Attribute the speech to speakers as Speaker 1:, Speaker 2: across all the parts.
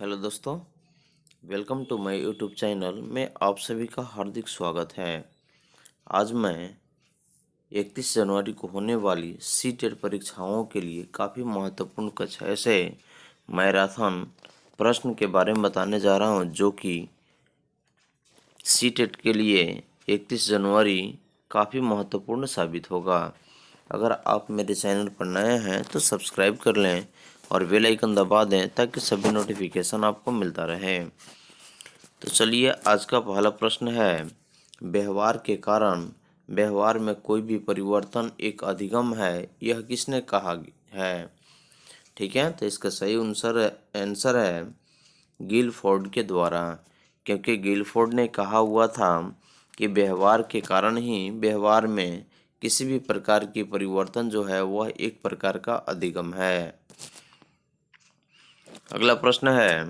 Speaker 1: Hello दोस्तों, welcome to my YouTube channel में आप सभी का हार्दिक स्वागत है। आज मैं 31 जनवरी को होने वाली सीटेट परीक्षाओं के लिए काफ़ी महत्वपूर्ण कक्षा से मैराथन प्रश्न के बारे में बताने जा रहा हूं, जो कि सीटेट के लिए 31 जनवरी काफ़ी महत्वपूर्ण साबित होगा। अगर आप मेरे चैनल पर नए हैं तो सब्सक्राइब कर लें और बेल आइकन दबा दें ताकि सभी नोटिफिकेशन आपको मिलता रहे। तो चलिए, आज का पहला प्रश्न है, व्यवहार के कारण व्यवहार में कोई भी परिवर्तन एक अधिगम है, यह किसने कहा है? ठीक है, तो इसका सही आंसर है गिलफोर्ड के द्वारा, क्योंकि गिलफोर्ड ने कहा हुआ था कि व्यवहार के कारण ही व्यवहार में किसी भी प्रकार की परिवर्तन जो है वह एक प्रकार का अधिगम है। अगला प्रश्न है,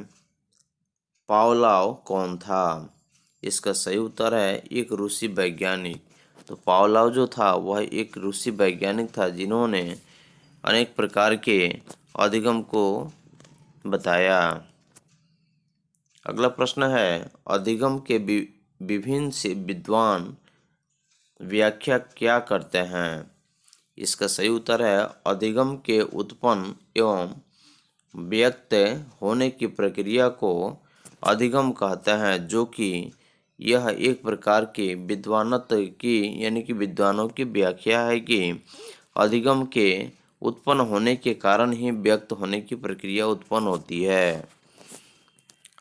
Speaker 1: पावलोव कौन था? इसका सही उत्तर है एक रूसी वैज्ञानिक। तो पावलोव जो था वह एक रूसी वैज्ञानिक था जिन्होंने अनेक प्रकार के अधिगम को बताया। अगला प्रश्न है, अधिगम के विभिन्न से विद्वान व्याख्या क्या करते हैं? इसका सही उत्तर है अधिगम के उत्पन्न एवं व्यक्त होने की प्रक्रिया को अधिगम कहते हैं, जो कि यह एक प्रकार के विद्वानत्व की यानी कि विद्वानों की व्याख्या है कि अधिगम के उत्पन्न होने के कारण ही व्यक्त होने की प्रक्रिया उत्पन्न होती है।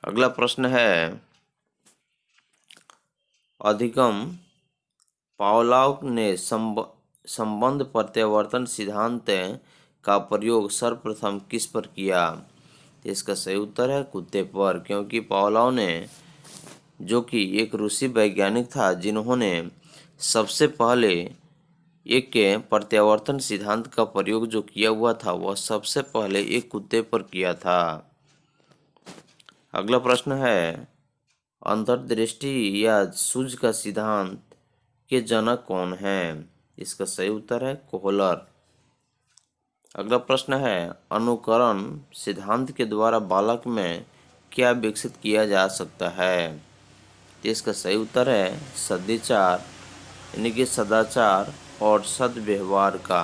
Speaker 1: अगला प्रश्न है, अधिगम पावलोव ने संबंध प्रत्यावर्तन सिद्धांत का प्रयोग सर्वप्रथम किस पर किया? इसका सही उत्तर है कुत्ते पर, क्योंकि पावलोव ने, जो कि एक रूसी वैज्ञानिक था, जिन्होंने सबसे पहले एक प्रत्यावर्तन सिद्धांत का प्रयोग जो किया हुआ था वह सबसे पहले एक कुत्ते पर किया था। अगला प्रश्न है, अंतर्दृष्टि या सूझ का सिद्धांत के जनक कौन है? इसका सही उत्तर है कोहलर। अगला प्रश्न है, अनुकरण सिद्धांत के द्वारा बालक में क्या विकसित किया जा सकता है? इसका सही उत्तर है सदाचार यानी कि सदाचार और सद्व्यवहार का।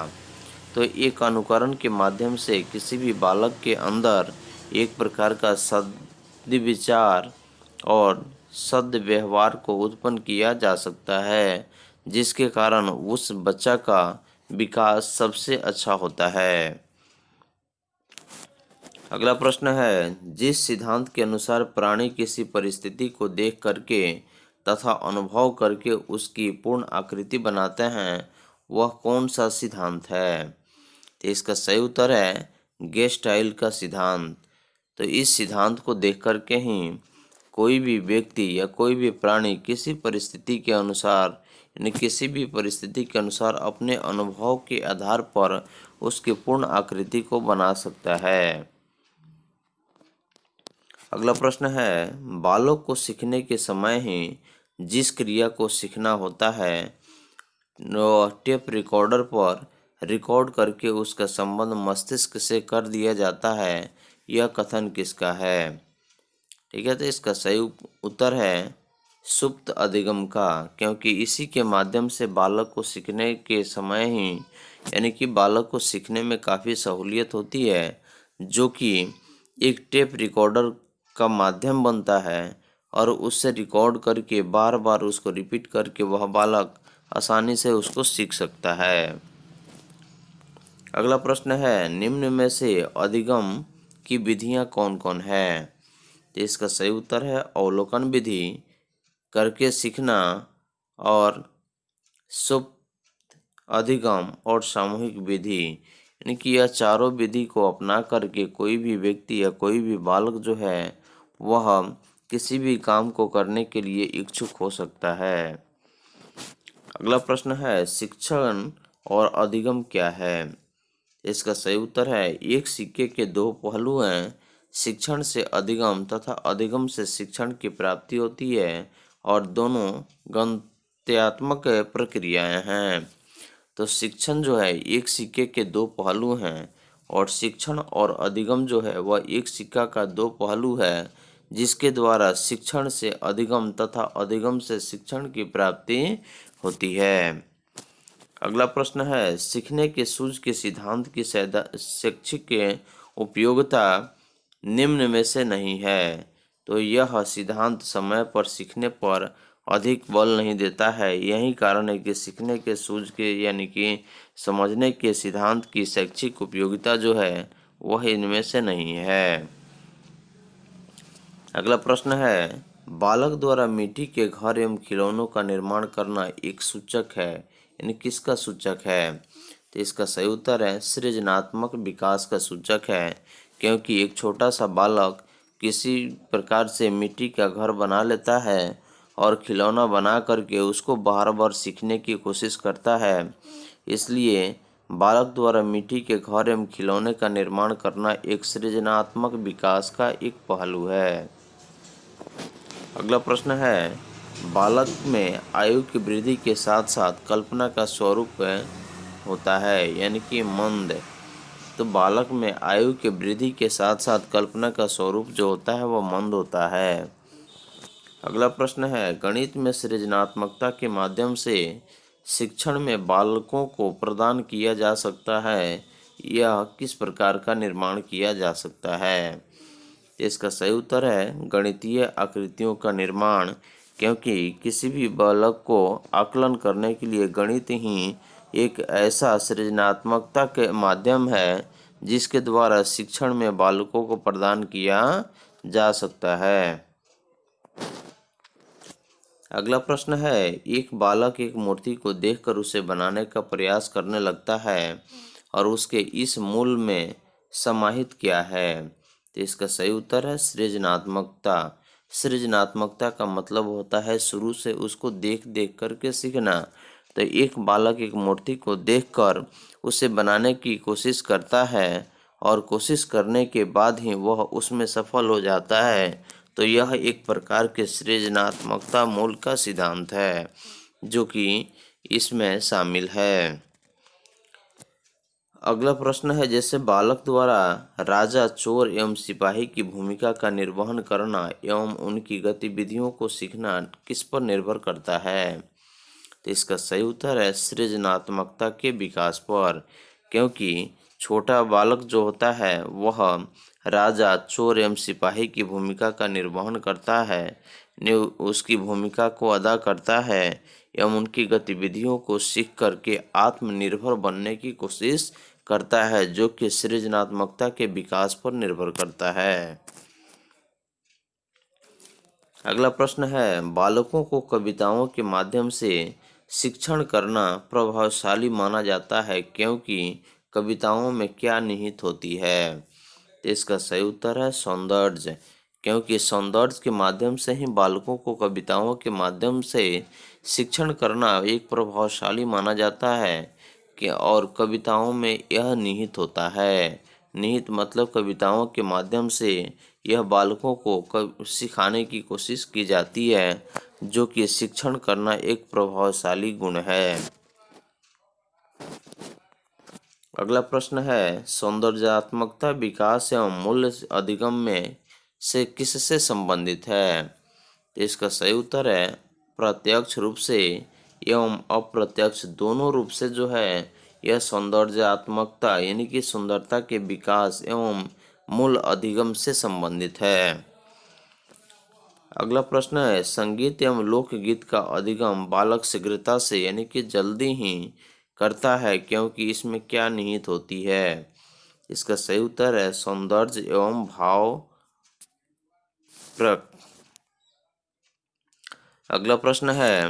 Speaker 1: तो एक अनुकरण के माध्यम से किसी भी बालक के अंदर एक प्रकार का सद्विचार और सद्व्यवहार को उत्पन्न किया जा सकता है, जिसके कारण उस बच्चा का विकास सबसे अच्छा होता है। अगला प्रश्न है, जिस सिद्धांत के अनुसार प्राणी किसी परिस्थिति को देख करके तथा अनुभव करके उसकी पूर्ण आकृति बनाते हैं, वह कौन सा सिद्धांत है? तो इसका सही उत्तर है गेस्टाइल का सिद्धांत। तो इस सिद्धांत को देख करके ही कोई भी व्यक्ति या कोई भी प्राणी किसी परिस्थिति के अनुसार यानी किसी भी परिस्थिति के अनुसार अपने अनुभव के आधार पर उसकी पूर्ण आकृति को बना सकता है। अगला प्रश्न है, बालक को सीखने के समय ही जिस क्रिया को सीखना होता है वह टेप रिकॉर्डर पर रिकॉर्ड करके उसका संबंध मस्तिष्क से कर दिया जाता है, यह कथन किसका है? ठीक है, तो इसका सही उत्तर है सुप्त अधिगम का, क्योंकि इसी के माध्यम से बालक को सीखने के समय ही यानी कि बालक को सीखने में काफ़ी सहूलियत होती है, जो कि एक टेप रिकॉर्डर का माध्यम बनता है और उससे रिकॉर्ड करके बार बार उसको रिपीट करके वह बालक आसानी से उसको सीख सकता है। अगला प्रश्न है, निम्न में से अधिगम की विधियां कौन कौन है? तो इसका सही उत्तर है अवलोकन विधि, करके सीखना और सुप्त अधिगम और सामूहिक विधि। यानी कि यह चारों विधि को अपना करके कोई भी व्यक्ति या कोई भी बालक जो है वह किसी भी काम को करने के लिए इच्छुक हो सकता है। अगला प्रश्न है, शिक्षण और अधिगम क्या है? इसका सही उत्तर है एक सिक्के के दो पहलू हैं। शिक्षण से अधिगम तथा अधिगम से शिक्षण की प्राप्ति होती है और दोनों गणितात्मक प्रक्रियाएं हैं। तो शिक्षण जो है एक सिक्के के दो पहलू हैं और शिक्षण और अधिगम जो है वह एक सिक्का का दो पहलू है, जिसके द्वारा शिक्षण से अधिगम तथा अधिगम से शिक्षण की प्राप्ति होती है। अगला प्रश्न है, सीखने के सूझ के सिद्धांत की शैक्षिक के उपयोगिता निम्न में से नहीं है। तो यह सिद्धांत समय पर सीखने पर अधिक बल नहीं देता है। यही कारण है कि सीखने के सूझ के यानी कि समझने के सिद्धांत की शैक्षिक उपयोगिता जो है वह इनमें से नहीं है। अगला प्रश्न है, बालक द्वारा मिट्टी के घर एवं खिलौनों का निर्माण करना एक सूचक है, यानी किसका सूचक है? तो इसका सही उत्तर है सृजनात्मक विकास का सूचक है, क्योंकि एक छोटा सा बालक किसी प्रकार से मिट्टी का घर बना लेता है और खिलौना बना करके उसको बार बार सीखने की कोशिश करता है। इसलिए बालक द्वारा मिट्टी के घर एवं खिलौने का निर्माण करना एक सृजनात्मक विकास का एक पहलू है। अगला प्रश्न है, बालक में आयु की वृद्धि के साथ साथ कल्पना का स्वरूप होता है, यानी कि मंद। तो बालक में आयु की वृद्धि के साथ साथ कल्पना का स्वरूप जो होता है वह मंद होता है। अगला प्रश्न है, गणित में सृजनात्मकता के माध्यम से शिक्षण में बालकों को प्रदान किया जा सकता है, यह किस प्रकार का निर्माण किया जा सकता है? इसका सही उत्तर है गणितीय आकृतियों का निर्माण, क्योंकि किसी भी बालक को आकलन करने के लिए गणित ही एक ऐसा सृजनात्मकता के माध्यम है जिसके द्वारा शिक्षण में बालकों को प्रदान किया जा सकता है। अगला प्रश्न है, एक बालक एक मूर्ति को देखकर उसे बनाने का प्रयास करने लगता है और उसके इस मूल में समाहित क्या है? तो इसका सही उत्तर है सृजनात्मकता। सृजनात्मकता का मतलब होता है शुरू से उसको देख देख करके सीखना। तो एक बालक एक मूर्ति को देखकर उसे बनाने की कोशिश करता है और कोशिश करने के बाद ही वह उसमें सफल हो जाता है। तो यह एक प्रकार के सृजनात्मकता मूल का सिद्धांत है जो कि इसमें शामिल है। अगला प्रश्न है, जैसे बालक द्वारा राजा, चोर एवं सिपाही की भूमिका का निर्वहन करना एवं उनकी गतिविधियों को सीखना किस पर निर्भर करता है? तो इसका सही उत्तर है सृजनात्मकता के विकास पर, क्योंकि छोटा बालक जो होता है वह राजा, चोर एवं सिपाही की भूमिका का निर्वहन करता है, उसकी भूमिका को अदा करता है एवं उनकी गतिविधियों को सीख करके आत्मनिर्भर बनने की कोशिश करता है, जो कि सृजनात्मकता के विकास पर निर्भर करता है। अगला प्रश्न है, बालकों को कविताओं के माध्यम से शिक्षण करना प्रभावशाली माना जाता है, क्योंकि कविताओं में क्या निहित होती है? तो इसका सही उत्तर है सौंदर्य, क्योंकि सौंदर्य के माध्यम से ही बालकों को कविताओं के माध्यम से शिक्षण करना एक प्रभावशाली माना जाता है कि और कविताओं में यह निहित होता है। निहित मतलब कविताओं के माध्यम से यह बालकों को सिखाने की कोशिश की जाती है, जो कि शिक्षण करना एक प्रभावशाली गुण है। अगला प्रश्न है, सौंदर्यात्मकता विकास एवं मूल्य अधिगम में से किससे संबंधित है? तो इसका सही उत्तर है प्रत्यक्ष रूप से एवं अप्रत्यक्ष दोनों रूप से जो है यह सौंदर्यात्मकता यानी कि सुंदरता के विकास एवं मूल अधिगम से संबंधित है। अगला प्रश्न है, संगीत एवं लोकगीत का अधिगम बालक शीघ्रता से यानी कि जल्दी ही करता है, क्योंकि इसमें क्या निहित होती है? इसका सही उत्तर है सौंदर्य एवं भाव प्रक। अगला प्रश्न है,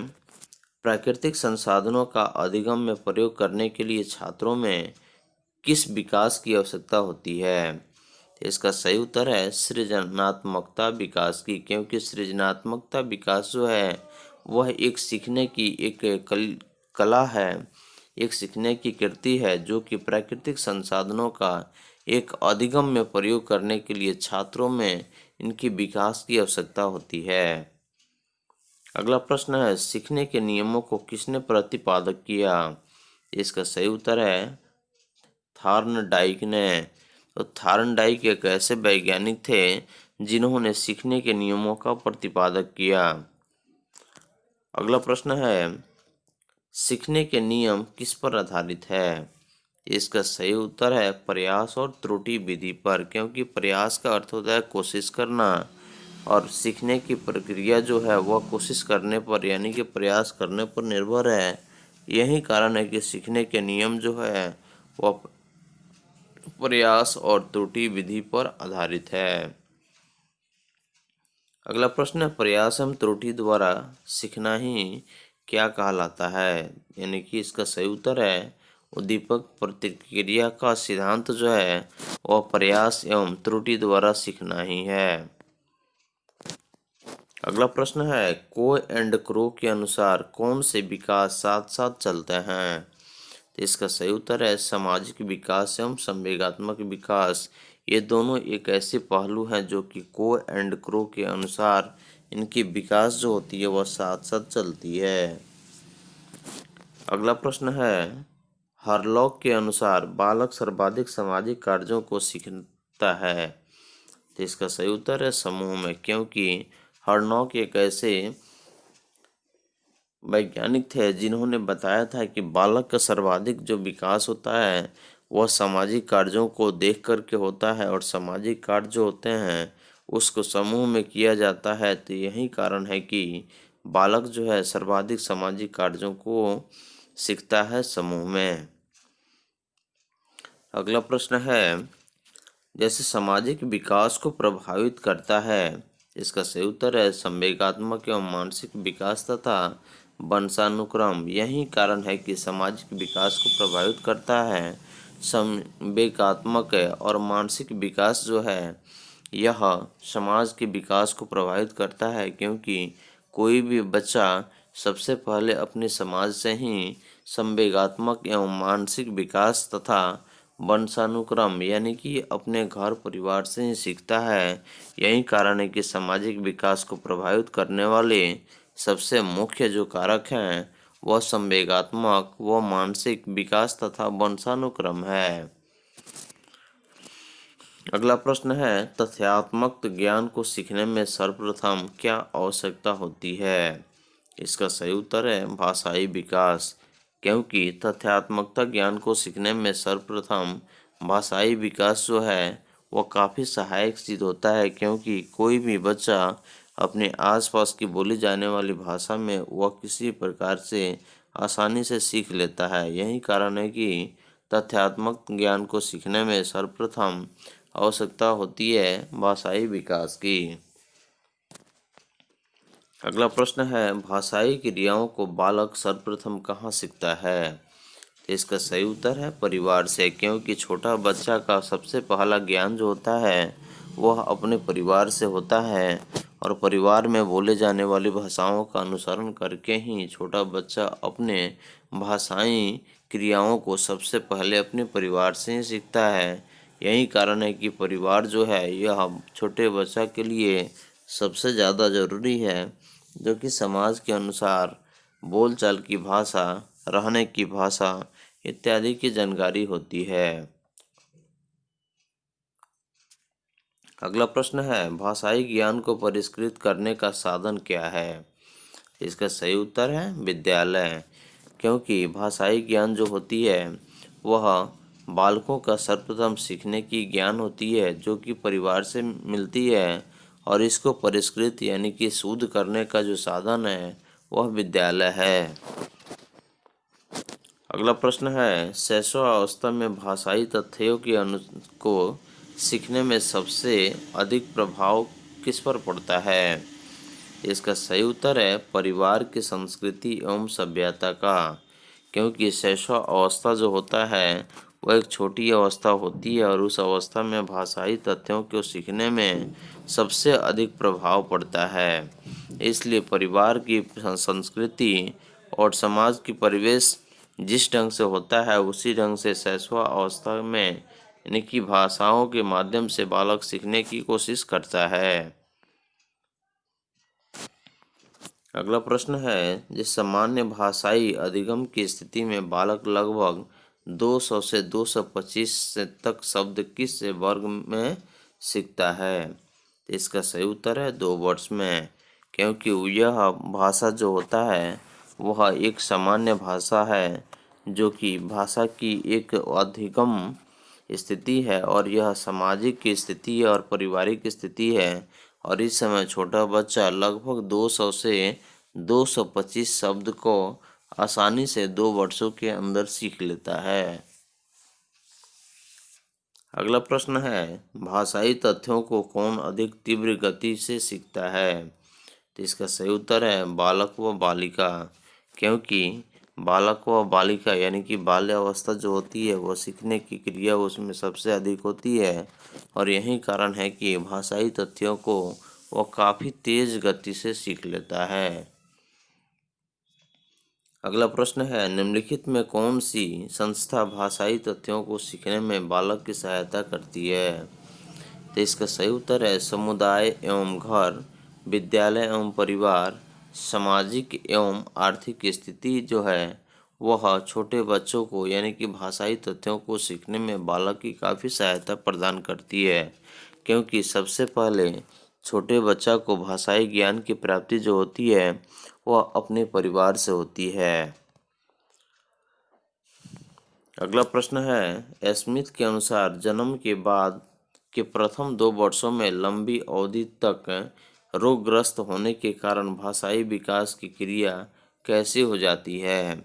Speaker 1: प्राकृतिक संसाधनों का अधिगम में प्रयोग करने के लिए छात्रों में किस विकास की आवश्यकता होती है? इसका सही उत्तर है सृजनात्मकता विकास की, क्योंकि सृजनात्मकता विकास जो है वह एक सीखने की एक कला है, एक सीखने की कृति है, जो कि प्राकृतिक संसाधनों का एक अधिगम में प्रयोग करने के लिए छात्रों में इनकी विकास की आवश्यकता होती है। अगला प्रश्न है, सीखने के नियमों को किसने प्रतिपादक किया? इसका सही उत्तर है थॉर्नडाइक ने। तो थॉर्नडाइक एक ऐसे वैज्ञानिक थे जिन्होंने सीखने के नियमों का प्रतिपादन किया। अगला प्रश्न है, सीखने के नियम किस पर आधारित है? इसका सही उत्तर है प्रयास और त्रुटि विधि पर, क्योंकि प्रयास का अर्थ होता है कोशिश करना और सीखने की प्रक्रिया जो है वह कोशिश करने पर यानी कि प्रयास करने पर निर्भर है। यही कारण है कि सीखने के नियम जो है वह प्रयास और त्रुटि विधि पर आधारित है। अगला प्रश्न है, प्रयास एवं त्रुटि द्वारा सीखना ही क्या कहलाता है? यानी कि इसका सही उत्तर है उद्दीपक प्रतिक्रिया का सिद्धांत जो है वह प्रयास एवं त्रुटि द्वारा सीखना ही है। अगला प्रश्न है, को एंड क्रो के अनुसार कौन से विकास साथ साथ चलते हैं? तो इसका सही उत्तर है सामाजिक विकास एवं संवेगात्मक विकास। ये दोनों एक ऐसे पहलू हैं जो कि को एंड क्रो के अनुसार इनकी विकास जो होती है वह साथ साथ चलती है। अगला प्रश्न है, हरलॉक के अनुसार बालक सर्वाधिक सामाजिक कार्यों को सीखता है। तो इसका सही उत्तर है समूह में, क्योंकि हरलॉक एक ऐसे वैज्ञानिक थे जिन्होंने बताया था कि बालक का सर्वाधिक जो विकास होता है वह सामाजिक कार्यों को देख करके होता है और सामाजिक कार्य जो होते हैं उसको समूह में किया जाता है। तो यही कारण है कि बालक जो है सर्वाधिक सामाजिक कार्यों को सीखता है समूह में। अगला प्रश्न है, जैसे सामाजिक विकास को प्रभावित करता है। इसका सही उत्तर है संवेगात्मक एवं मानसिक विकास तथा वंशानुक्रम। यही कारण है कि सामाजिक विकास को प्रभावित करता है संवेगात्मक और मानसिक विकास जो है यह समाज के विकास को प्रभावित करता है, क्योंकि कोई भी बच्चा सबसे पहले अपने समाज से ही संवेगात्मक एवं मानसिक विकास तथा वंशानुक्रम यानी कि अपने घर परिवार से ही सीखता है। यही कारण है कि सामाजिक विकास को प्रभावित करने वाले सबसे मुख्य जो कारक हैं वह संवेगात्मक व मानसिक विकास तथा वंशानुक्रम है। अगला प्रश्न है, तथ्यात्मक ज्ञान को सीखने में सर्वप्रथम क्या आवश्यकता होती है? इसका सही उत्तर है भाषाई विकास, क्योंकि तथ्यात्मकता ज्ञान को सीखने में सर्वप्रथम भाषाई विकास जो है वह काफ़ी सहायक सिद्ध होता है, क्योंकि कोई भी बच्चा अपने आसपास की बोली जाने वाली भाषा में वह किसी प्रकार से आसानी से सीख लेता है। यही कारण है कि तथ्यात्मक ज्ञान को सीखने में सर्वप्रथम आवश्यकता होती है भाषाई विकास की। अगला प्रश्न है, भाषाई क्रियाओं को बालक सर्वप्रथम कहाँ सीखता है? इसका सही उत्तर है परिवार से, क्योंकि छोटा बच्चा का सबसे पहला ज्ञान जो होता है वह अपने परिवार से होता है और परिवार में बोले जाने वाली भाषाओं का अनुसरण करके ही छोटा बच्चा अपने भाषाई क्रियाओं को सबसे पहले अपने परिवार से ही सीखता है। यही कारण है कि परिवार जो है यह छोटे बच्चा के लिए सबसे ज़्यादा ज़रूरी है, जो कि समाज के अनुसार बोलचाल की भाषा, रहने की भाषा इत्यादि की जानकारी होती है। अगला प्रश्न है, भाषाई ज्ञान को परिष्कृत करने का साधन क्या है? इसका सही उत्तर है विद्यालय, क्योंकि भाषाई ज्ञान जो होती है वह बालकों का सर्वप्रथम सीखने की ज्ञान होती है जो कि परिवार से मिलती है और इसको परिष्कृत यानी कि शुद्ध करने का जो साधन है वह विद्यालय है। अगला प्रश्न है, शैशवावस्था में भाषाई तथ्यों की को सीखने में सबसे अधिक प्रभाव किस पर पड़ता है? इसका सही उत्तर है परिवार की संस्कृति एवं सभ्यता का, क्योंकि शैशव अवस्था जो होता है वह एक छोटी अवस्था होती है और उस अवस्था में भाषाई तथ्यों को सीखने में सबसे अधिक प्रभाव पड़ता है। इसलिए परिवार की संस्कृति और समाज की परिवेश जिस ढंग से होता है उसी ढंग से शैशव अवस्था में यानी कि भाषाओं के माध्यम से बालक सीखने की कोशिश करता है। अगला प्रश्न है, जिस सामान्य भाषाई अधिगम की स्थिति में बालक लगभग 200 से 225 से तक शब्द किस वर्ग में सीखता है? तो इसका सही उत्तर है 2 वर्ष में, क्योंकि यह भाषा जो होता है वह एक सामान्य भाषा है जो कि भाषा की एक अधिगम स्थिति है, और यह सामाजिक की स्थिति और पारिवारिक स्थिति है। और इस समय छोटा बच्चा लगभग 200 से 225 शब्द को आसानी से 2 वर्षों के अंदर सीख लेता है। अगला प्रश्न है, भाषाई तथ्यों को कौन अधिक तीव्र गति से सीखता है? तो इसका सही उत्तर है बालक व बालिका, क्योंकि बालक व बालिका यानी कि बाल्यावस्था जो होती है वह सीखने की क्रिया उसमें सबसे अधिक होती है, और यही कारण है कि भाषाई तथ्यों को वह काफ़ी तेज गति से सीख लेता है। अगला प्रश्न है, निम्नलिखित में कौन सी संस्था भाषाई तथ्यों को सीखने में बालक की सहायता करती है? तो इसका सही उत्तर है समुदाय एवं घर, विद्यालय एवं परिवार, सामाजिक एवं आर्थिक स्थिति जो है वह छोटे बच्चों को यानी कि भाषाई तथ्यों को सीखने में बालक की काफ़ी सहायता प्रदान करती है, क्योंकि सबसे पहले छोटे बच्चा को भाषाई ज्ञान की प्राप्ति जो होती है वह अपने परिवार से होती है। अगला प्रश्न है, स्मिथ के अनुसार जन्म के बाद के प्रथम 2 वर्षों में लंबी अवधि तक रोगग्रस्त होने के कारण भाषाई विकास की क्रिया कैसी हो जाती है?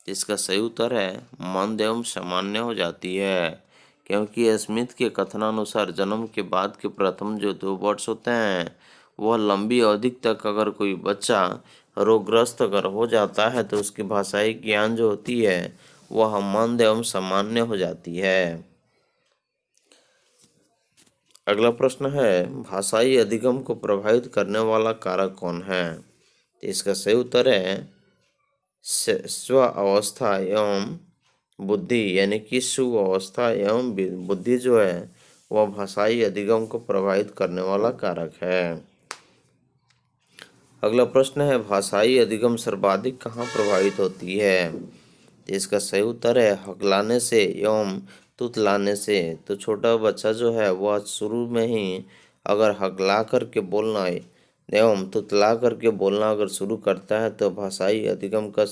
Speaker 1: इसका सही उत्तर है मंद एवं सामान्य हो जाती है, क्योंकि स्मिथ के कथनानुसार जन्म के बाद के प्रथम जो 2 वर्ष होते हैं वह लंबी अवधि तक अगर कोई बच्चा रोगग्रस्त अगर हो जाता है तो उसकी भाषाई ज्ञान जो होती है वह मंद एवं सामान्य हो जाती है। अगला प्रश्न है, भाषाई अधिगम को प्रभावित करने वाला कारक कौन है? तो इसका सही उत्तर है स्व अवस्था एवं बुद्धि, यानी कि स्व अवस्था एवं बुद्धि जो है वह भाषाई अधिगम को प्रभावित करने वाला कारक है। अगला प्रश्न है, भाषाई अधिगम सर्वाधिक कहाँ प्रभावित होती है? इसका सही उत्तर है हकलाने से एवं तुतलाने से। तो छोटा बच्चा जो है वह शुरू में ही अगर हकला करके बोलना एवं तुतला करके बोलना अगर शुरू करता है तो भाषाई अधिगम का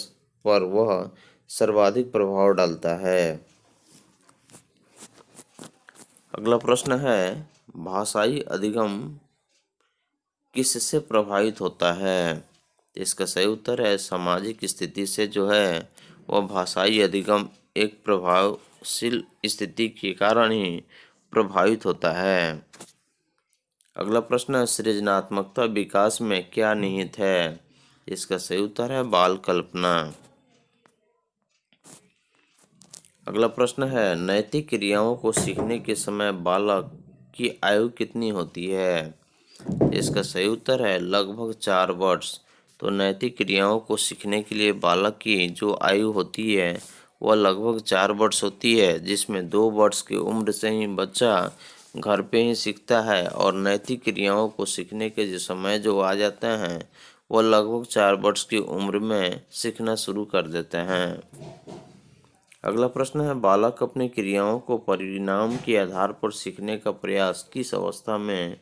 Speaker 1: पर वह सर्वाधिक प्रभाव डालता है। अगला प्रश्न है, भाषाई अधिगम किससे प्रभावित होता है? इसका सही उत्तर है सामाजिक स्थिति से जो है वह भाषाई अधिगम एक प्रभावशील स्थिति के कारण ही प्रभावित होता है। अगला प्रश्न है, सृजनात्मकता विकास में क्या निहित है? इसका सही उत्तर है बाल कल्पना। अगला प्रश्न है, नैतिक क्रियाओं को सीखने के समय बालक की आयु कितनी होती है? इसका सही उत्तर है लगभग 4 वर्ष। तो नैतिक क्रियाओं को सीखने के लिए बालक की जो आयु होती है वह लगभग 4 वर्ष होती है, जिसमें 2 वर्ष की उम्र से ही बच्चा घर पे ही सीखता है, और नैतिक क्रियाओं को सीखने के जो समय जो आ जाते हैं वह लगभग 4 वर्ष की उम्र में सीखना शुरू कर देते हैं। अगला प्रश्न है, बालक अपनी क्रियाओं को परिणाम के आधार पर सीखने का प्रयास किस अवस्था में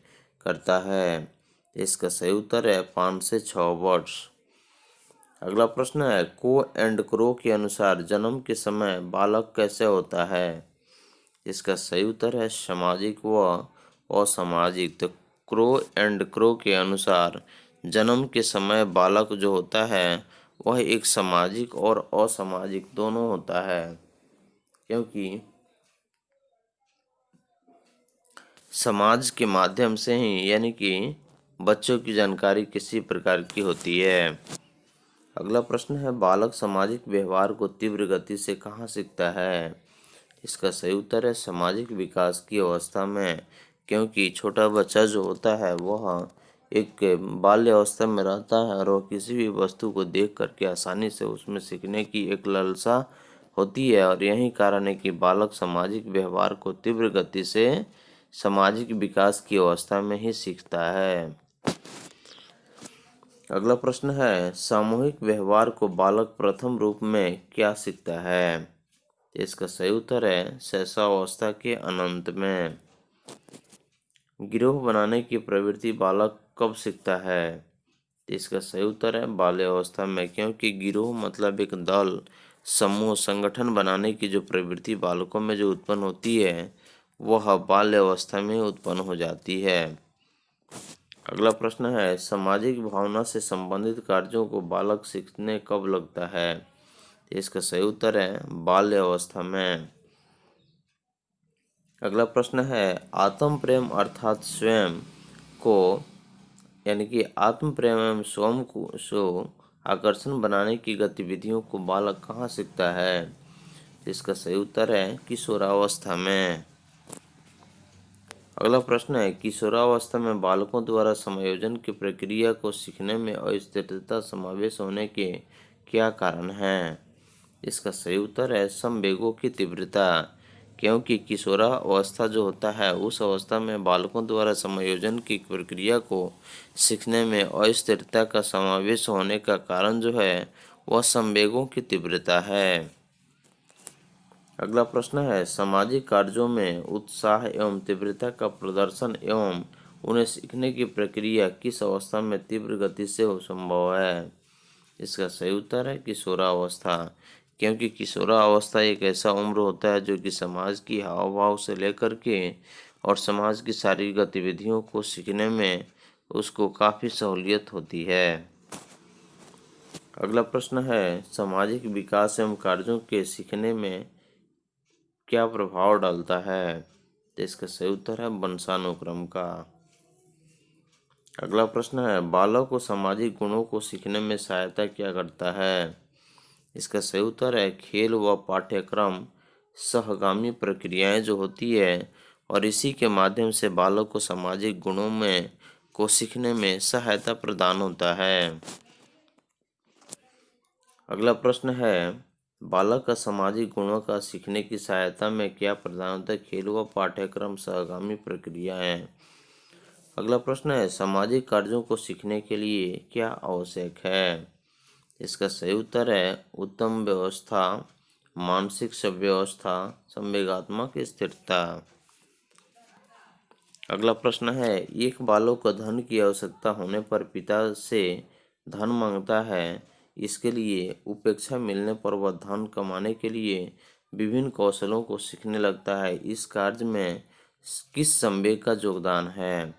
Speaker 1: करता है? इसका सही उत्तर है 5 से 6 वर्ष। अगला प्रश्न है, को एंड क्रो के अनुसार जन्म के समय बालक कैसे होता है? इसका सही उत्तर है सामाजिक व असामाजिक। तो क्रो एंड क्रो के अनुसार जन्म के समय बालक जो होता है वह एक सामाजिक और असामाजिक दोनों होता है, क्योंकि समाज के माध्यम से ही यानी कि बच्चों की जानकारी किसी प्रकार की होती है। अगला प्रश्न है, बालक सामाजिक व्यवहार को तीव्र गति से कहाँ सीखता है? इसका सही उत्तर है सामाजिक विकास की अवस्था में, क्योंकि छोटा बच्चा जो होता है वह एक बाल्य अवस्था में रहता है और वह किसी भी वस्तु को देख करके आसानी से उसमें सीखने की एक लालसा होती है, और यही कारण है कि बालक सामाजिक व्यवहार को तीव्र गति से सामाजिक विकास की अवस्था में ही सीखता है। अगला प्रश्न है, सामूहिक व्यवहार को बालक प्रथम रूप में क्या सीखता है? तो इसका सही उत्तर है शैशवावस्था के अनंत में। गिरोह बनाने की प्रवृत्ति बालक कब सीखता है? तो इसका सही उत्तर है बाल्यावस्था में, क्योंकि गिरोह मतलब एक दल, समूह, संगठन बनाने की जो प्रवृत्ति बालकों में जो उत्पन्न होती है वह बाल्यावस्था में उत्पन्न हो जाती है। अगला प्रश्न है सामाजिक भावना से संबंधित कार्यों को बालक सीखने कब लगता है? तो इसका सही उत्तर है बाल्यावस्था में। अगला प्रश्न है आत्म प्रेम अर्थात स्वयं को, यानी कि आत्म प्रेम एवं स्वयं को आकर्षण बनाने की गतिविधियों को बालक कहाँ सीखता है? इसका सही उत्तर है किशोरावस्था में। अगला प्रश्न है किशोरावस्था में बालकों द्वारा समायोजन की प्रक्रिया को सीखने में अस्थिरता समावेश होने के क्या कारण हैं? इसका सही उत्तर है संवेगों की तीव्रता, क्योंकि किशोरावस्था जो होता है उस अवस्था में बालकों द्वारा समायोजन की प्रक्रिया को सीखने में अस्थिरता का समावेश होने का कारण जो है वह संवेगों की तीव्रता है। अगला प्रश्न है सामाजिक कार्यों में उत्साह एवं तीव्रता का प्रदर्शन एवं उन्हें सीखने की प्रक्रिया किस अवस्था में तीव्र गति से संभव है? इसका सही उत्तर है किशोरावस्था, क्योंकि किशोरावस्था एक ऐसा उम्र होता है जो कि समाज की हाव भाव से लेकर के और समाज की सारी गतिविधियों को सीखने में उसको काफ़ी सहूलियत होती है। अगला प्रश्न है सामाजिक विकास एवं कार्यों के सीखने में क्या प्रभाव डालता है? तो इसका सही उत्तर है वंशानुक्रम का। अगला प्रश्न है बालक को सामाजिक गुणों को सीखने में सहायता क्या करता है? इसका सही उत्तर है खेल व पाठ्यक्रम सहगामी प्रक्रियाएं जो होती है और इसी के माध्यम से बालक को सामाजिक गुणों में को सीखने में सहायता प्रदान होता है। अगला प्रश्न है बालक का सामाजिक गुणों का सीखने की सहायता में क्या प्रदान होता है? खेल व पाठ्यक्रम सहगामी प्रक्रियाएं। अगला प्रश्न है सामाजिक कार्यों को सीखने के लिए क्या आवश्यक है? इसका सही उत्तर है उत्तम व्यवस्था, मानसिक व्यवस्था, संवेगात्मक स्थिरता। अगला प्रश्न है एक बालक को धन की आवश्यकता होने पर पिता से धन मांगता है, इसके लिए उपेक्षा मिलने पर वह धन कमाने के लिए विभिन्न कौशलों को सीखने लगता है। इस कार्य में किस संवेग का योगदान है?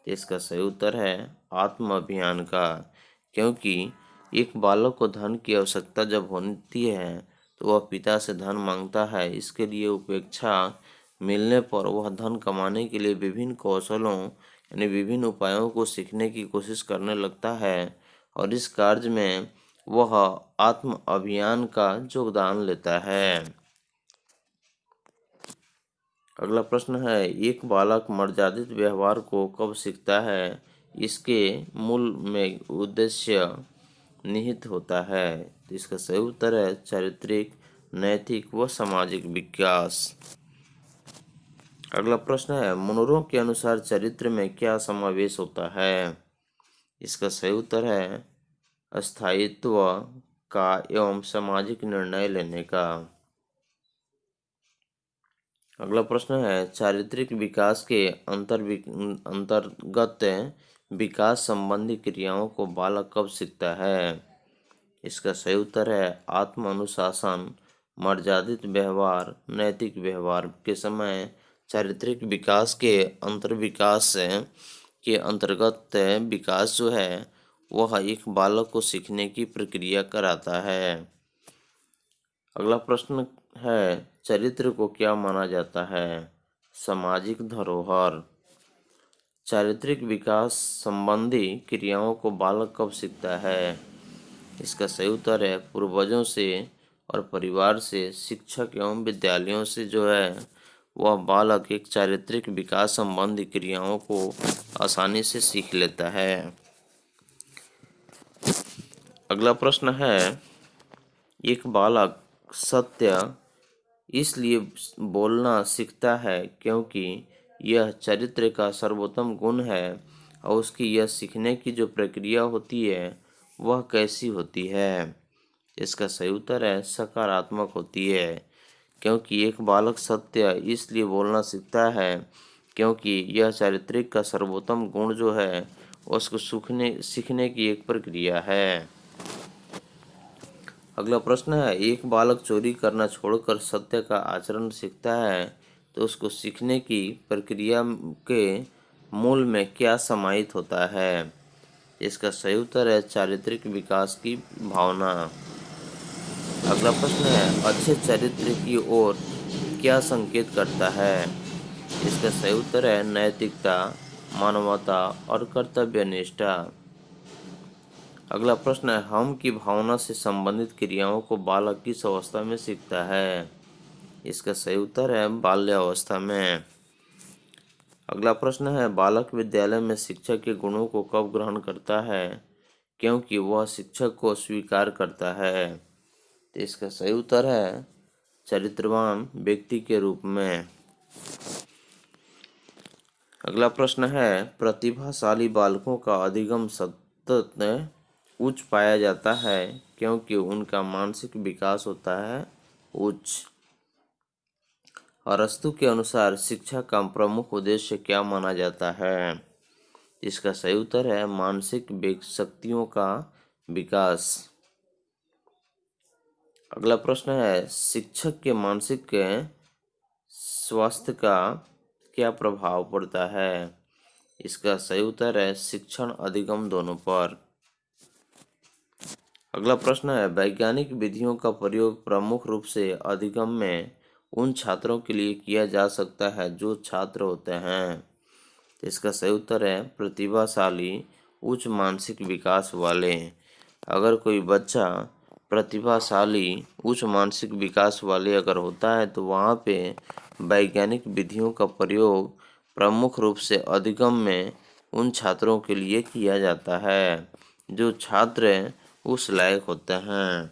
Speaker 1: इसका सही उत्तर है आत्म अभियान का, क्योंकि एक बालक को धन की आवश्यकता जब होती है तो वह पिता से धन मांगता है, इसके लिए उपेक्षा मिलने पर वह धन कमाने के लिए विभिन्न कौशलों यानी विभिन्न उपायों को सीखने की कोशिश करने लगता है और इस कार्य में वह आत्म अभियान का योगदान लेता है। अगला प्रश्न है एक बालक मर्यादित व्यवहार को कब सीखता है? इसके मूल में उद्देश्य निहित होता है। तो इसका सही उत्तर है चारित्रिक, नैतिक व सामाजिक विकास। अगला प्रश्न है मुनरो के अनुसार चरित्र में क्या समावेश होता है? इसका सही उत्तर है स्थायित्व का एवं सामाजिक निर्णय लेने का। अगला प्रश्न है चारित्रिक विकास के अंतर्गत विकास संबंधी क्रियाओं को बालक कब सीखता है? इसका सही उत्तर है आत्म अनुशासन, मर्यादित व्यवहार, नैतिक व्यवहार के समय चारित्रिक विकास के अंतर्गत विकास जो है वह एक बालक को सीखने की प्रक्रिया कराता है। अगला प्रश्न है चरित्र को क्या माना जाता है? सामाजिक धरोहर। चारित्रिक विकास संबंधी क्रियाओं को बालक कब सीखता है? इसका सही उत्तर है पूर्वजों से और परिवार से, शिक्षक एवं विद्यालयों से जो है वह बालक एक चारित्रिक विकास संबंधी क्रियाओं को आसानी से सीख लेता है। अगला प्रश्न है एक बालक सत्य इसलिए बोलना सीखता है क्योंकि यह चरित्र का सर्वोत्तम गुण है और उसकी यह सीखने की जो प्रक्रिया होती है वह कैसी होती है? इसका सही उत्तर है सकारात्मक होती है, क्योंकि एक बालक सत्य इसलिए बोलना सीखता है क्योंकि यह चारित्रिक का सर्वोत्तम गुण जो है उसको सीखने की एक प्रक्रिया है। अगला प्रश्न है, एक बालक चोरी करना छोड़कर सत्य का आचरण सीखता है तो उसको सीखने की प्रक्रिया के मूल में क्या समाहित होता है? इसका सही उत्तर है चारित्रिक विकास की भावना। अगला प्रश्न है, अच्छे चरित्र की ओर क्या संकेत करता है? इसका सही उत्तर है नैतिकता, मानवता और कर्तव्य निष्ठा। अगला प्रश्न है, हम की भावना से संबंधित क्रियाओं को बालक किस अवस्था में सीखता है? इसका सही उत्तर है बाल्यावस्था में। अगला प्रश्न है, बालक विद्यालय में शिक्षक के गुणों को कब ग्रहण करता है? क्योंकि वह शिक्षक को स्वीकार करता है। तो इसका सही उत्तर है चरित्रवान व्यक्ति के रूप में। अगला प्रश्न है, प्रतिभाशाली बालकों का अधिगम सतत उच्च पाया जाता है क्योंकि उनका मानसिक विकास होता है उच्च। अरस्तु के अनुसार शिक्षा का प्रमुख उद्देश्य क्या माना जाता है? इसका सही उत्तर है मानसिक शक्तियों का विकास। अगला प्रश्न है, शिक्षक के मानसिक स्वास्थ्य का क्या प्रभाव पड़ता है? इसका सही उत्तर है शिक्षण अधिगम दोनों पर। अगला प्रश्न है, वैज्ञानिक विधियों का प्रयोग प्रमुख रूप से अधिगम में उन छात्रों के लिए किया जा सकता है जो छात्र होते हैं। इसका सही उत्तर है प्रतिभाशाली उच्च मानसिक विकास वाले। अगर कोई बच्चा प्रतिभाशाली उच्च मानसिक विकास वाले अगर होता है तो वहाँ पे वैज्ञानिक विधियों का प्रयोग प्रमुख रूप से अधिगम में उन छात्रों के लिए किया जाता है जो छात्र उस लायक होते हैं।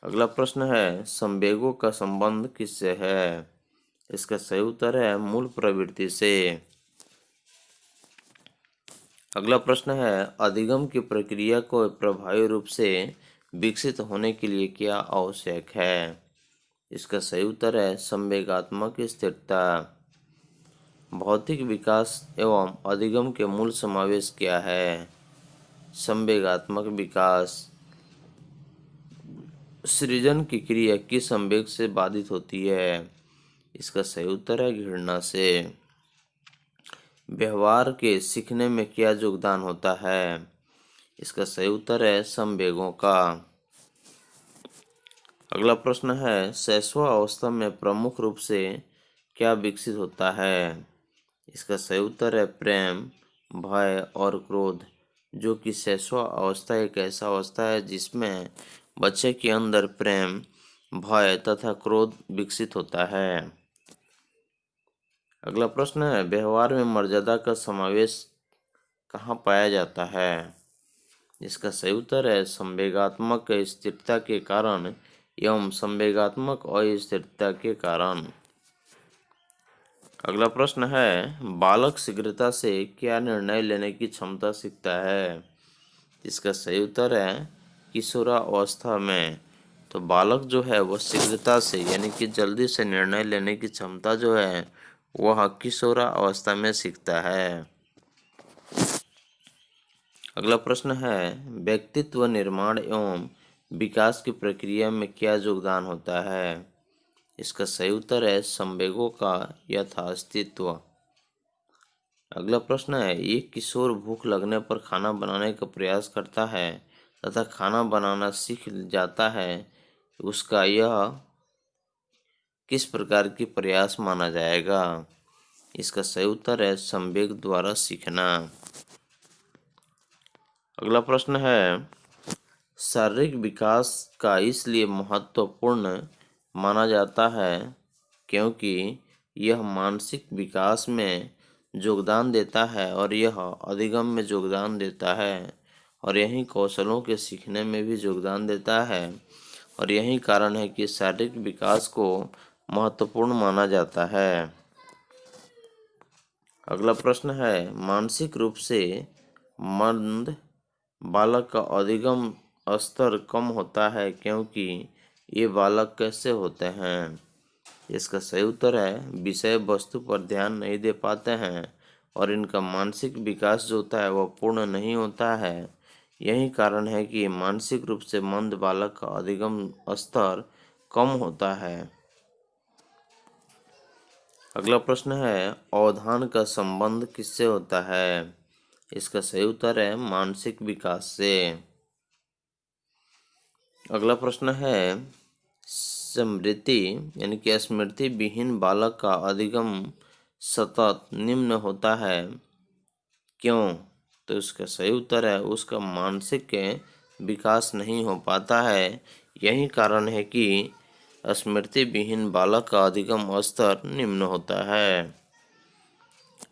Speaker 1: अगला प्रश्न है, संवेगों का संबंध किससे है? इसका सही उत्तर है मूल प्रवृत्ति से। अगला प्रश्न है, अधिगम की प्रक्रिया को प्रभावी रूप से विकसित होने के लिए क्या आवश्यक है? इसका सही उत्तर है संवेगात्मक स्थिरता। भौतिक विकास एवं अधिगम के मूल समावेश क्या है? संवेगात्मक विकास। सृजन की क्रिया किस संवेग से बाधित होती है? इसका सही उत्तर है घृणा से। व्यवहार के सीखने में क्या योगदान होता है? इसका सही उत्तर है संवेगों का। अगला प्रश्न है, शैशवावस्था में प्रमुख रूप से क्या विकसित होता है? इसका सही उत्तर है प्रेम, भय और क्रोध, जो कि शैशवावस्था एक ऐसा अवस्था है जिसमें बच्चे के अंदर प्रेम, भय तथा क्रोध विकसित होता है। अगला प्रश्न है, व्यवहार में मर्यादा का समावेश कहाँ पाया जाता है? इसका सही उत्तर है संवेगात्मक स्थिरता के कारण एवं संवेगात्मक अस्थिरता के कारण। अगला प्रश्न है, बालक शीघ्रता से क्या निर्णय लेने की क्षमता सीखता है? इसका सही उत्तर है किशोरावस्था में। तो बालक जो है वह शीघ्रता से यानी कि जल्दी से निर्णय लेने की क्षमता जो है वह किशोरावस्था में सीखता है। अगला प्रश्न है, व्यक्तित्व निर्माण एवं विकास की प्रक्रिया में क्या योगदान होता है? इसका सही उत्तर है संवेगों का यथास्तित्व। अगला प्रश्न है, एक किशोर भूख लगने पर खाना बनाने का प्रयास करता है तथा खाना बनाना सीख जाता है, उसका यह किस प्रकार की प्रयास माना जाएगा? इसका सही उत्तर है संवेग द्वारा सीखना। अगला प्रश्न है, शारीरिक विकास का इसलिए महत्वपूर्ण माना जाता है क्योंकि यह मानसिक विकास में योगदान देता है और यह अधिगम में योगदान देता है और यही कौशलों के सीखने में भी योगदान देता है और यही कारण है कि शारीरिक विकास को महत्वपूर्ण माना जाता है। अगला प्रश्न है, मानसिक रूप से मंद बालक का अधिगम स्तर कम होता है क्योंकि ये बालक कैसे होते हैं? इसका सही उत्तर है विषय वस्तु पर ध्यान नहीं दे पाते हैं और इनका मानसिक विकास जो होता है वह पूर्ण नहीं होता है। यही कारण है कि मानसिक रूप से मंद बालक का अधिगम स्तर कम होता है। अगला प्रश्न है अवधान का संबंध किससे होता है? इसका सही उत्तर है मानसिक विकास से। अगला प्रश्न है स्मृति यानी कि स्मृति विहीन बालक का अधिगम सतत निम्न होता है, क्यों? तो इसका सही उत्तर है उसका मानसिक विकास नहीं हो पाता है। यही कारण है कि स्मृति विहीन बालक का अधिगम स्तर निम्न होता है।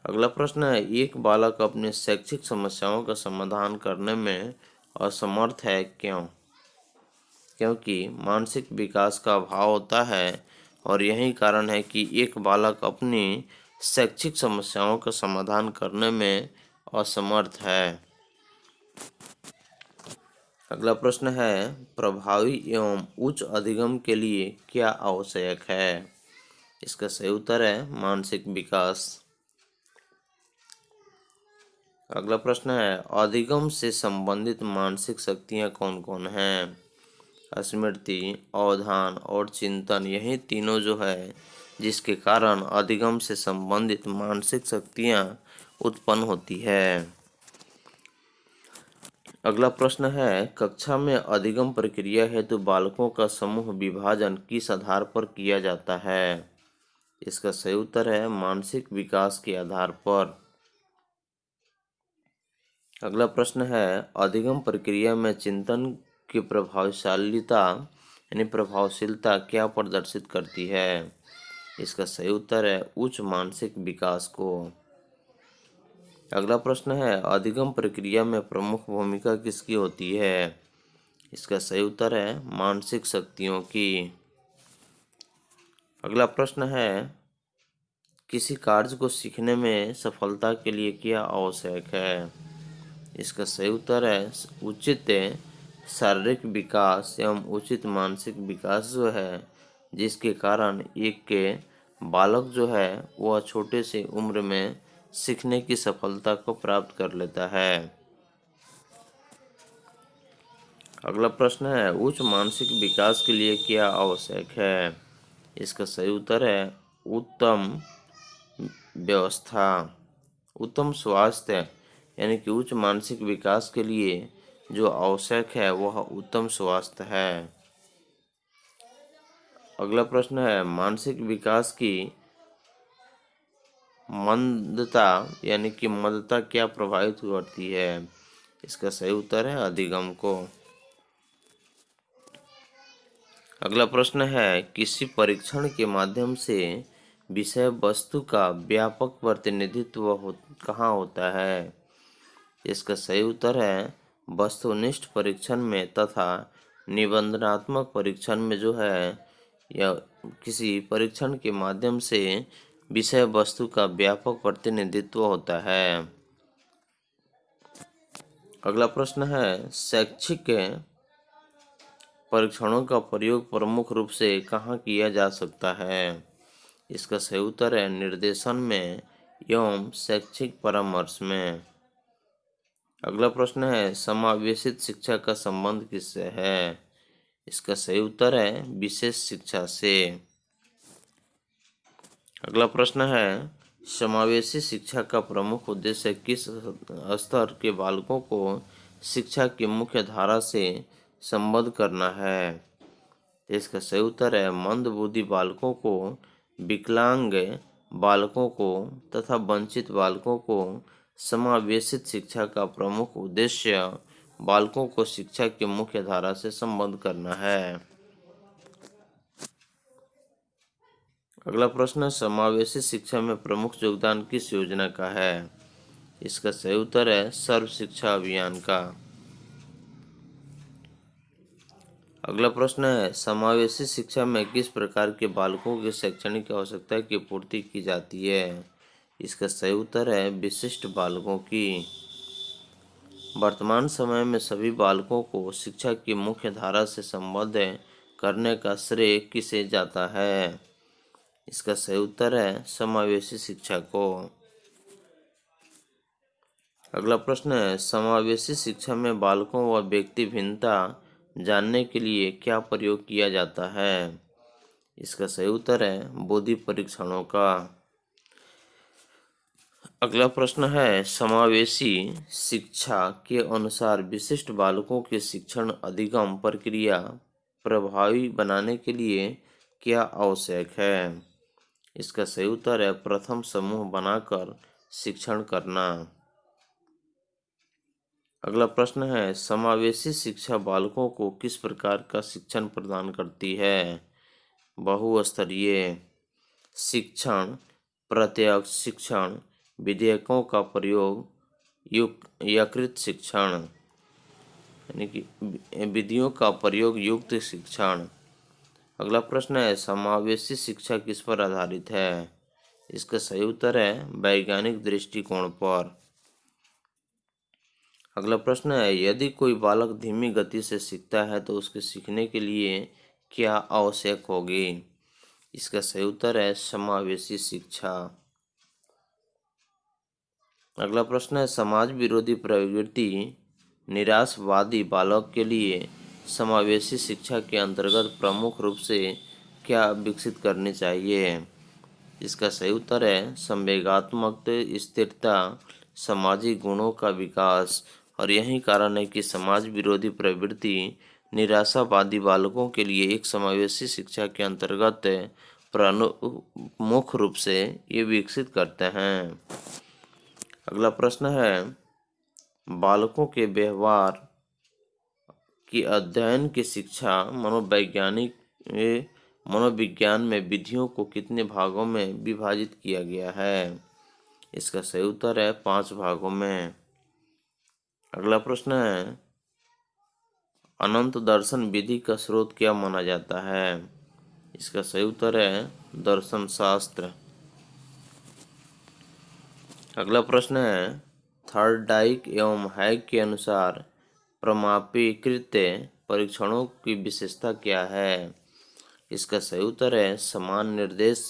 Speaker 1: अगला प्रश्न है एक बालक अपने शैक्षिक समस्याओं का समाधान करने में असमर्थ है, क्यों? क्योंकि मानसिक विकास का अभाव होता है और यही कारण है कि एक बालक अपनी शैक्षिक समस्याओं का समाधान करने में असमर्थ है। अगला प्रश्न है प्रभावी एवं उच्च अधिगम के लिए क्या आवश्यक है? इसका सही उत्तर है मानसिक विकास। अगला प्रश्न है अधिगम से संबंधित मानसिक शक्तियाँ कौन कौन हैं? स्मृति, अवधान और चिंतन, यही तीनों जो है जिसके कारण अधिगम से संबंधित मानसिक शक्तियाँ उत्पन्न होती है। अगला प्रश्न है कक्षा में अधिगम प्रक्रिया हेतु बालकों का समूह विभाजन किस आधार पर किया जाता है? इसका सही उत्तर है मानसिक विकास के आधार पर। अगला प्रश्न है अधिगम प्रक्रिया में चिंतन की प्रभावशीलता क्या प्रदर्शित करती है? इसका सही उत्तर है उच्च मानसिक विकास को। अगला प्रश्न है अधिगम प्रक्रिया में प्रमुख भूमिका किसकी होती है? इसका सही उत्तर है मानसिक शक्तियों की। अगला प्रश्न है किसी कार्य को सीखने में सफलता के लिए क्या आवश्यक है? इसका सही उत्तर है उचित शारीरिक विकास एवं उचित मानसिक विकास जो है जिसके कारण एक के बालक जो है वह छोटे से उम्र में सीखने की सफलता को प्राप्त कर लेता है। अगला प्रश्न है उच्च मानसिक विकास के लिए क्या आवश्यक है? इसका सही उत्तर है उत्तम व्यवस्था। उत्तम स्वास्थ्य यानी कि उच्च मानसिक विकास के लिए जो आवश्यक है वह उत्तम स्वास्थ्य है। अगला प्रश्न है मानसिक विकास की मंदता यानी कि मंदता क्या प्रभावित करती है? इसका सही उत्तर है अधिगम को। अगला प्रश्न है किसी परीक्षण के माध्यम से विषय वस्तु का व्यापक प्रतिनिधित्व कहाँ होता है? इसका सही उत्तर है वस्तुनिष्ठ परीक्षण में तथा निबंधनात्मक परीक्षण में जो है या किसी परीक्षण के माध्यम से विषय वस्तु का व्यापक प्रतिनिधित्व होता है। अगला प्रश्न है शैक्षिक परीक्षणों का प्रयोग प्रमुख रूप से कहाँ किया जा सकता है? इसका सही उत्तर है निर्देशन में एवं शैक्षिक परामर्श में। अगला प्रश्न है समावेशित शिक्षा का संबंध किससे है? इसका सही उत्तर है विशेष शिक्षा से। अगला प्रश्न है समावेशी शिक्षा का प्रमुख उद्देश्य किस स्तर के बालकों को शिक्षा की मुख्य धारा से संबद्ध करना है? इसका सही उत्तर है मंदबुद्धि बालकों को, विकलांग बालकों को तथा वंचित बालकों को समावेशित शिक्षा का प्रमुख उद्देश्य बालकों को शिक्षा की मुख्य धारा से संबद्ध करना है। अगला प्रश्न समावेशी शिक्षा में प्रमुख योगदान किस योजना का है? इसका सही उत्तर है सर्व शिक्षा अभियान का। अगला प्रश्न है समावेशी शिक्षा में किस प्रकार के बालकों की शैक्षणिक आवश्यकता की पूर्ति की जाती है? इसका सही उत्तर है विशिष्ट बालकों की। वर्तमान समय में सभी बालकों को शिक्षा की मुख्य धारा से संबद्ध करने का श्रेय किसे जाता है? इसका सही उत्तर है समावेशी शिक्षा को। अगला प्रश्न है, समावेशी शिक्षा में बालकों व व्यक्ति भिन्नता जानने के लिए क्या प्रयोग किया जाता है? इसका सही उत्तर है बुद्धि परीक्षणों का। अगला प्रश्न है, समावेशी शिक्षा के अनुसार विशिष्ट बालकों के शिक्षण अधिगम प्रक्रिया प्रभावी बनाने के लिए क्या आवश्यक है? इसका सही उत्तर है प्रथम समूह बनाकर शिक्षण करना। अगला प्रश्न है, समावेशी शिक्षा बालकों को किस प्रकार का शिक्षण प्रदान करती है? बहुस्तरीय शिक्षण, प्रत्यक्ष शिक्षण, विधेयकों का प्रयोग, यकृत शिक्षण यानी कि विधियों का प्रयोग युक्त शिक्षण। अगला प्रश्न है, समावेशी शिक्षा किस पर आधारित है? इसका सही उत्तर है वैज्ञानिक दृष्टिकोण पर। अगला प्रश्न है, यदि कोई बालक धीमी गति से सीखता है तो उसके सीखने के लिए क्या आवश्यक होगी? इसका सही उत्तर है समावेशी शिक्षा। अगला प्रश्न है, समाज विरोधी प्रवृत्ति निराशवादी बालक के लिए समावेशी शिक्षा के अंतर्गत प्रमुख रूप से क्या विकसित करनी चाहिए? इसका सही उत्तर है संवेगात्मक स्थिरता, सामाजिक गुणों का विकास। और यही कारण है कि समाज विरोधी प्रवृत्ति निराशावादी बालकों के लिए एक समावेशी शिक्षा के अंतर्गत प्रमुख रूप से ये विकसित करते हैं। अगला प्रश्न है, बालकों के व्यवहार की अध्ययन की शिक्षा मनोविज्ञान में विधियों को कितने भागों में विभाजित किया गया है? इसका सही उत्तर है 5 भागों में। अगला प्रश्न है, अनंत दर्शन विधि का स्रोत क्या माना जाता है? इसका सही उत्तर है दर्शन शास्त्र। अगला प्रश्न है, थॉर्नडाइक एवं हैग के अनुसार प्रमाणीकृत परीक्षणों की विशेषता क्या है? इसका सही उत्तर है समान निर्देश,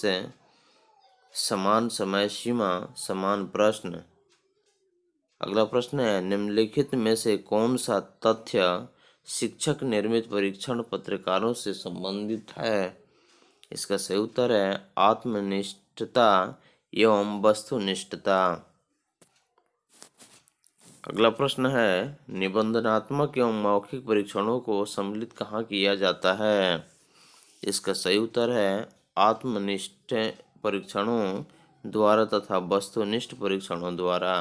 Speaker 1: समान समय सीमा, समान प्रश्न। अगला प्रश्न है, निम्नलिखित में से कौन सा तथ्य शिक्षक निर्मित परीक्षण पत्रिकाओं से संबंधित है? इसका सही उत्तर है आत्मनिष्ठता एवं वस्तुनिष्ठता। अगला प्रश्न है, निबंधनात्मक एवं मौखिक परीक्षणों को सम्मिलित कहाँ किया जाता है? इसका सही उत्तर है आत्मनिष्ठ परीक्षणों द्वारा तथा वस्तुनिष्ठ परीक्षणों द्वारा।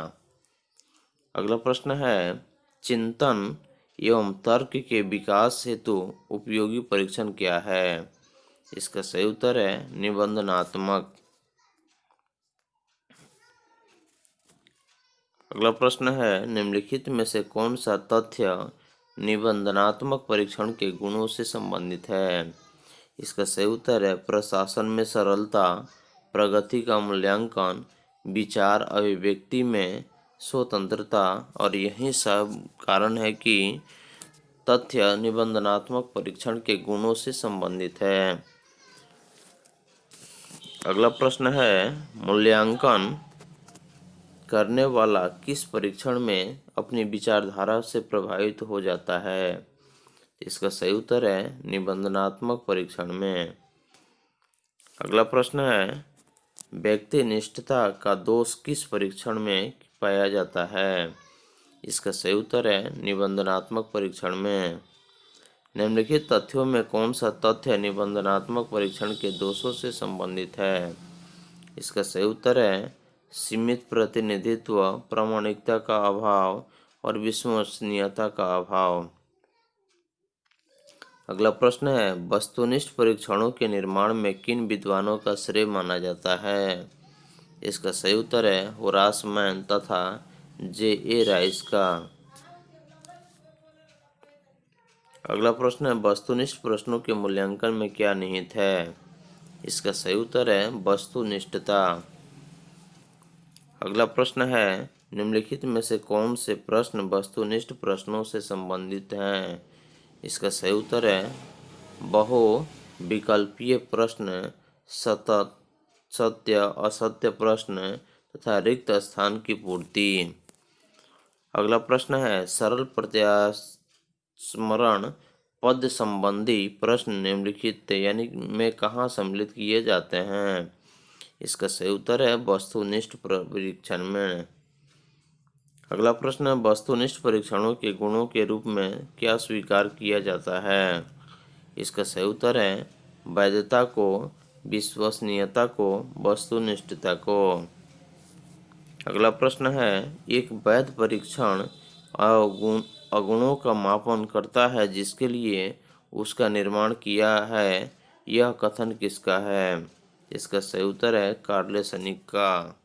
Speaker 1: अगला प्रश्न है, चिंतन एवं तर्क के विकास हेतु उपयोगी परीक्षण क्या है? इसका सही उत्तर है निबंधनात्मक। अगला प्रश्न है, निम्नलिखित में से कौन सा तथ्य निबंधनात्मक परीक्षण के गुणों से संबंधित है? इसका सही उत्तर है प्रशासन में सरलता, प्रगति का मूल्यांकन, विचार अभिव्यक्ति में स्वतंत्रता। और यही सब कारण है कि तथ्य निबंधनात्मक परीक्षण के गुणों से संबंधित है। अगला प्रश्न है, मूल्यांकन करने वाला किस परीक्षण में अपनी विचारधारा से प्रभावित हो जाता है? इसका सही उत्तर है निबंधनात्मक परीक्षण में। अगला प्रश्न है, व्यक्तिनिष्ठता का दोष किस परीक्षण में पाया जाता है? इसका सही उत्तर है निबंधनात्मक परीक्षण में। निम्नलिखित तथ्यों में कौन सा तथ्य निबंधनात्मक परीक्षण के दोषों से संबंधित है? इसका सही उत्तर है सीमित प्रतिनिधित्व, प्रामाणिकता का अभाव और विश्वसनीयता का अभाव। अगला प्रश्न है, वस्तुनिष्ठ परीक्षणों के निर्माण में किन विद्वानों का श्रेय माना जाता है? इसका सही उत्तर है होरास मैन तथा J.A. राइस का। अगला प्रश्न है, वस्तुनिष्ठ प्रश्नों के मूल्यांकन में क्या निहित है? इसका सही उत्तर है वस्तुनिष्ठता। अगला प्रश्न है, निम्नलिखित में से कौन से प्रश्न वस्तुनिष्ठ प्रश्नों से संबंधित हैं? इसका सही उत्तर है बहुविकल्पीय प्रश्न, सतत सत्य असत्य प्रश्न तथा रिक्त स्थान की पूर्ति। अगला प्रश्न है, सरल प्रत्यास्मरण पद संबंधी प्रश्न निम्नलिखित यानी में कहाँ सम्मिलित किए जाते हैं? इसका सही उत्तर है वस्तुनिष्ठ परीक्षण में। अगला प्रश्न है, वस्तुनिष्ठ परीक्षणों के गुणों के रूप में क्या स्वीकार किया जाता है? इसका सही उत्तर है वैधता को, विश्वसनीयता को, वस्तुनिष्ठता को। अगला प्रश्न है, एक वैध परीक्षण अगुणों का मापन करता है जिसके लिए उसका निर्माण किया है, यह कथन किसका है? इसका सही उत्तर है कार्ले सनिक का।